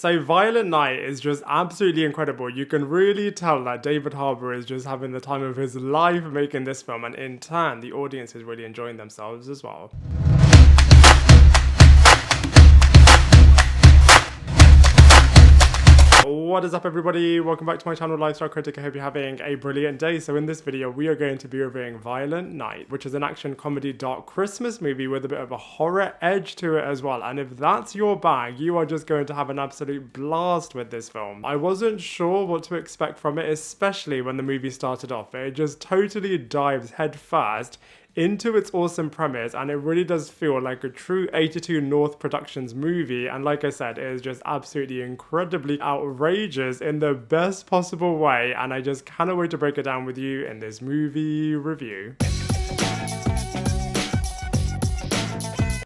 So Violent Night is just absolutely incredible. You can really tell that David Harbour is just having the time of his life making this film, and in turn the audience is really enjoying themselves as well. What is up everybody, welcome back to my channel Lifestyle Critic. I hope you're having a brilliant day. So in this video we are going to be reviewing Violent Night, which is an action comedy dark Christmas movie with a bit of a horror edge to it as well. And if that's your bag, you are just going to have an absolute blast with this film. I wasn't sure what to expect from it, especially when the movie started off. It just totally dives head first into its awesome premise, and it really does feel like a true 82 North Productions movie. And like I said, it is just absolutely incredibly outrageous in the best possible way, and I just cannot wait to break it down with you in this movie review.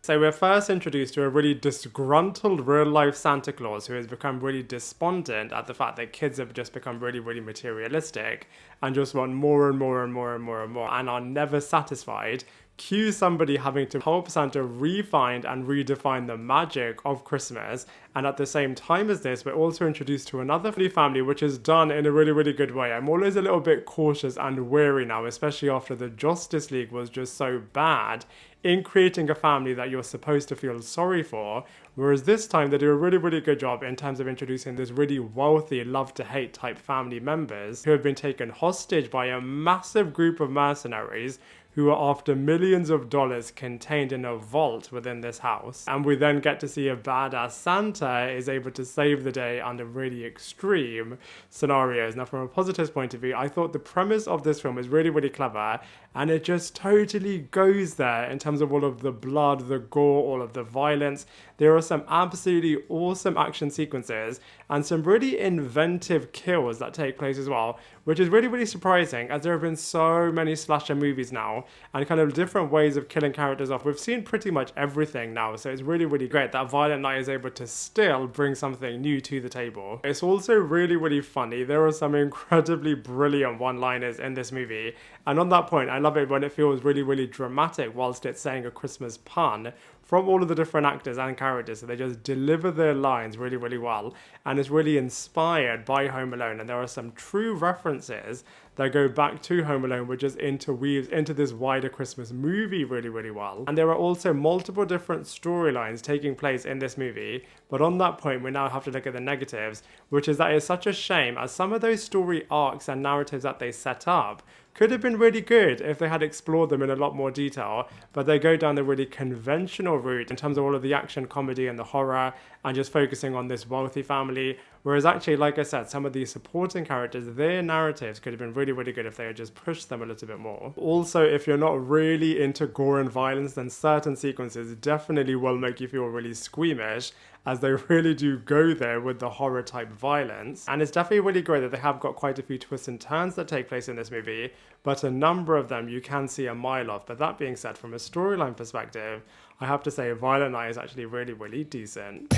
So we're first introduced to a really disgruntled real-life Santa Claus who has become really despondent at the fact that kids have just become really materialistic and just want more and more and are never satisfied. Cue somebody having to help Santa refine and redefine the magic of Christmas. And at the same time as this, we're also introduced to another family which is done in a really good way. I'm always a little bit cautious and wary now, especially after the Justice League was just so bad in creating a family that you're supposed to feel sorry for. Whereas this time they do a really good job in terms of introducing this really wealthy love-to-hate type family members who have been taken hostage by a massive group of mercenaries who are after millions of dollars contained in a vault within this house. And we then get to see a badass Santa is able to save the day under really extreme scenarios. Now, from a positive point of view, I thought the premise of this film is really clever, and it just totally goes there in terms of all of the blood, the gore, all of the violence. There are some absolutely awesome action sequences and some really inventive kills that take place as well, which is really surprising, as there have been so many slasher movies now and kind of different ways of killing characters off. We've seen pretty much everything now, so it's really great that Violent Night is able to still bring something new to the table. It's also really funny. There are some incredibly brilliant one-liners in this movie, and on that point I love it when it feels really dramatic whilst it's saying a Christmas pun from all of the different actors and characters. So they just deliver their lines really well, and it's really inspired by Home Alone, and there are some true references that go back to Home Alone, which just interweaves into this wider Christmas movie really well. And there are also multiple different storylines taking place in this movie, but on that point we now have to look at the negatives, which is that it's such a shame, as some of those story arcs and narratives that they set up could have been really good if they had explored them in a lot more detail, but they go down the really conventional route in terms of all of the action comedy and the horror and just focusing on this wealthy family. Whereas actually, like I said, some of these supporting characters, their narratives could have been really good if they had just pushed them a little bit more. Also, if you're not really into gore and violence, then certain sequences definitely will make you feel really squeamish, as they really do go there with the horror type violence. And it's definitely really great that they have got quite a few twists and turns that take place in this movie, but a number of them you can see a mile off. But that being said, from a storyline perspective, I have to say Violent Night is actually really decent.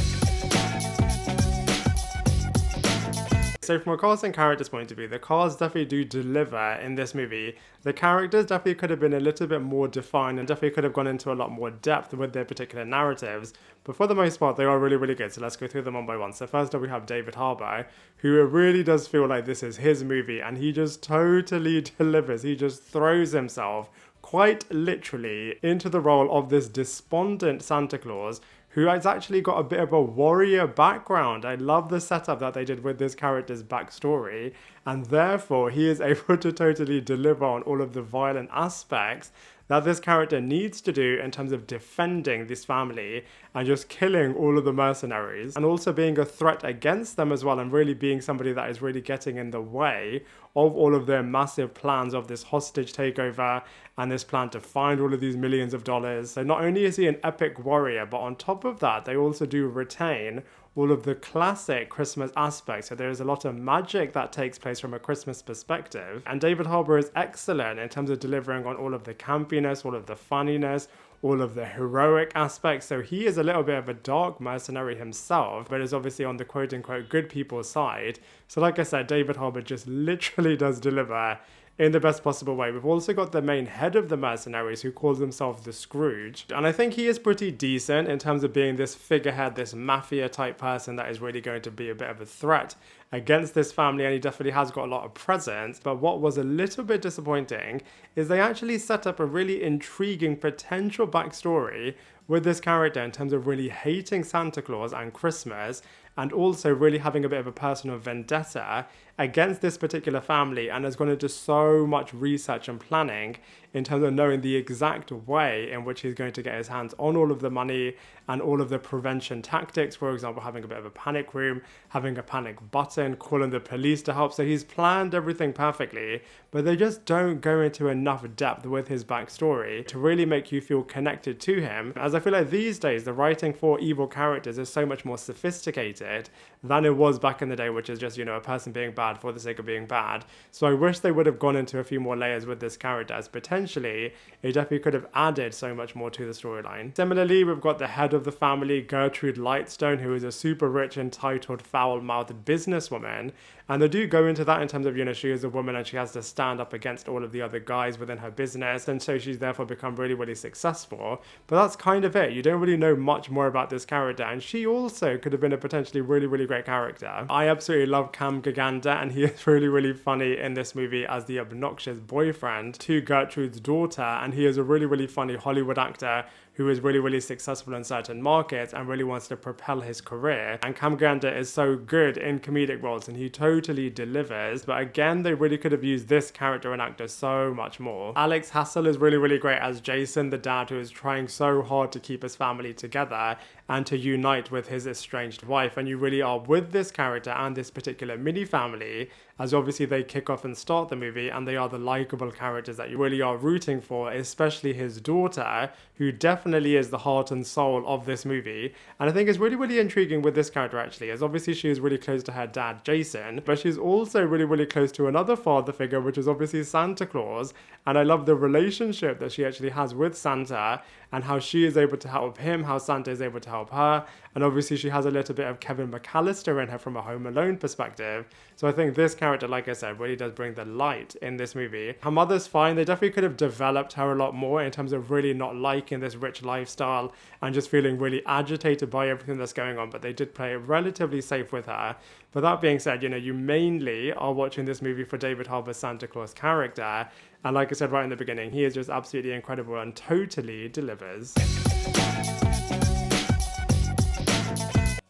So from a cast and characters point of view, the cast definitely do deliver in this movie. The characters definitely could have been a little bit more defined and definitely could have gone into a lot more depth with their particular narratives, but for the most part they are really good. So let's go through them one by one. So first up we have David Harbour, who it really does feel like this is his movie, and he just totally delivers. He just throws himself quite literally into the role of this despondent Santa Claus who has actually got a bit of a warrior background. I love the setup that they did with this character's backstory, and therefore he is able to totally deliver on all of the violent aspects that this character needs to do in terms of defending this family and just killing all of the mercenaries, and also being a threat against them as well, and really being somebody that is really getting in the way of all of their massive plans of this hostage takeover and this plan to find all of these millions of dollars. So not only is he an epic warrior, but on top of that they also do retain all of the classic Christmas aspects. So there is a lot of magic that takes place from a Christmas perspective. And David Harbour is excellent in terms of delivering on all of the campiness, all of the funniness, all of the heroic aspects. So he is a little bit of a dark mercenary himself, but is obviously on the quote-unquote good people's side. So like I said, David Harbour just literally does deliver in the best possible way. We've also got the main head of the mercenaries who calls himself the Scrooge. And I think he is pretty decent in terms of being this figurehead, this mafia type person that is really going to be a bit of a threat against this family, and he definitely has got a lot of presence. But what was a little bit disappointing is they actually set up a really intriguing potential backstory with this character in terms of really hating Santa Claus and Christmas, and also really having a bit of a personal vendetta against this particular family, and has gone into so much research and planning in terms of knowing the exact way in which he's going to get his hands on all of the money and all of the prevention tactics. For example, having a bit of a panic room, having a panic button, calling the police to help. So he's planned everything perfectly, but they just don't go into enough depth with his backstory to really make you feel connected to him. As I feel like these days, the writing for evil characters is so much more sophisticated than it was back in the day, which is just, a person being bad for the sake of being bad. So I wish they would have gone into a few more layers with this character, as potentially it definitely could have added so much more to the storyline. Similarly, we've got the head of the family, Gertrude Lightstone, who is a super rich, entitled, foul-mouthed businesswoman. And they do go into that in terms of, she is a woman and she has to stand up against all of the other guys within her business. And so she's therefore become really, really successful. But that's kind of it. You don't really know much more about this character. And she also could have been a potentially really, really great character. I absolutely love Gigandet, and he is really, really funny in this movie as the obnoxious boyfriend to Gertrude's daughter. And he is a really, really funny Hollywood actor who is really, really successful in certain markets and really wants to propel his career. And Gigandet is so good in comedic roles, and he totally delivers. But again, they really could have used this character and actor so much more. Alex Hassell is really, really great as Jason, the dad who is trying so hard to keep his family together and to unite with his estranged wife. And you really are with this character and this particular mini family, as obviously they kick off and start the movie, and they are the likable characters that you really are rooting for, especially his daughter, who definitely is the heart and soul of this movie. And I think it's really, really intriguing with this character actually, as obviously she is really close to her dad, Jason, but she's also really, really close to another father figure, which is obviously Santa Claus. And I love the relationship that she actually has with Santa, and how she is able to help him, how Santa is able to help her. And obviously she has a little bit of Kevin McAllister in her from a Home Alone perspective. So I think this character, like I said, really does bring the light in this movie. Her mother's fine. They definitely could have developed her a lot more in terms of really not liking this rich lifestyle and just feeling really agitated by everything that's going on. But they did play it relatively safe with her. But that being said, you mainly are watching this movie for David Harbour's Santa Claus character. And like I said right in the beginning, he is just absolutely incredible and totally delivers.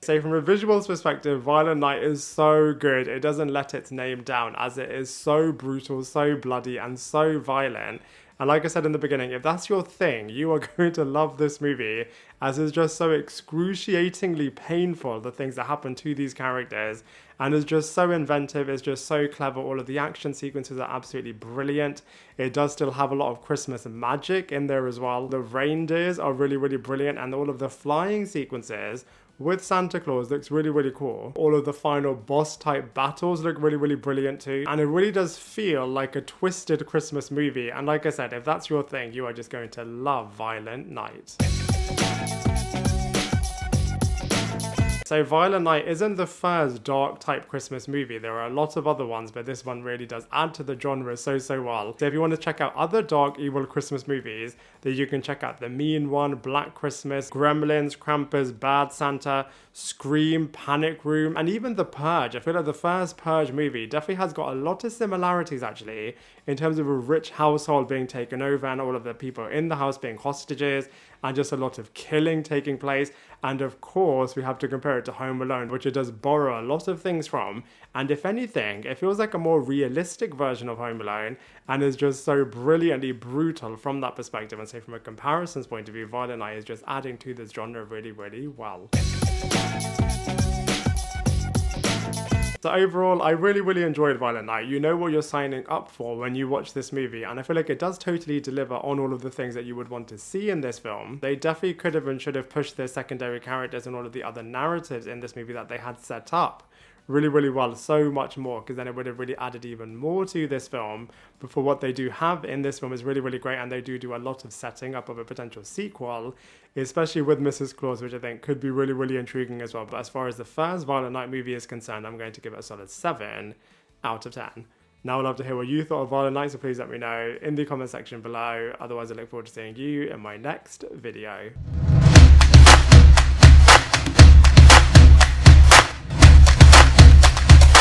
So from a visuals perspective, Violent Night is so good. It doesn't let its name down, as it is so brutal, so bloody, and so violent. And like I said in the beginning, if that's your thing, you are going to love this movie, as it's just so excruciatingly painful, the things that happen to these characters. And it's just so inventive, it's just so clever. All of the action sequences are absolutely brilliant. It does still have a lot of Christmas magic in there as well. The reindeers are really, really brilliant, and all of the flying sequences with Santa Claus looks really, really cool. All of the final boss type battles look really, really brilliant too. And it really does feel like a twisted Christmas movie. And like I said, if that's your thing, you are just going to love Violent Night. So Violent Night isn't the first dark type Christmas movie. There are a lot of other ones, but this one really does add to the genre so well. So if you want to check out other dark evil Christmas movies, then you can check out The Mean One, Black Christmas, Gremlins, Krampus, Bad Santa, Scream, Panic Room, and even The Purge. I feel like the first Purge movie definitely has got a lot of similarities actually, in terms of a rich household being taken over and all of the people in the house being hostages, and just a lot of killing taking place. And of course, we have to compare it to Home Alone, which it does borrow a lot of things from. And if anything, it feels like a more realistic version of Home Alone, and is just so brilliantly brutal from that perspective. And so from a comparisons point of view, Violent Night is just adding to this genre really, really well. So overall, I really, really enjoyed Violent Night. You know what you're signing up for when you watch this movie, and I feel like it does totally deliver on all of the things that you would want to see in this film. They definitely could have and should have pushed their secondary characters and all of the other narratives in this movie that they had set up really, really well, so much more, because then it would have really added even more to this film. But for what they do have in this film is really, really great, and they do a lot of setting up of a potential sequel, especially with Mrs. Claus, which I think could be really, really intriguing as well. But as far as the first Violent Night movie is concerned, I'm going to give it a solid 7 out of 10. Now I'd love to hear what you thought of Violent Night, so please let me know in the comment section below. Otherwise, I look forward to seeing you in my next video.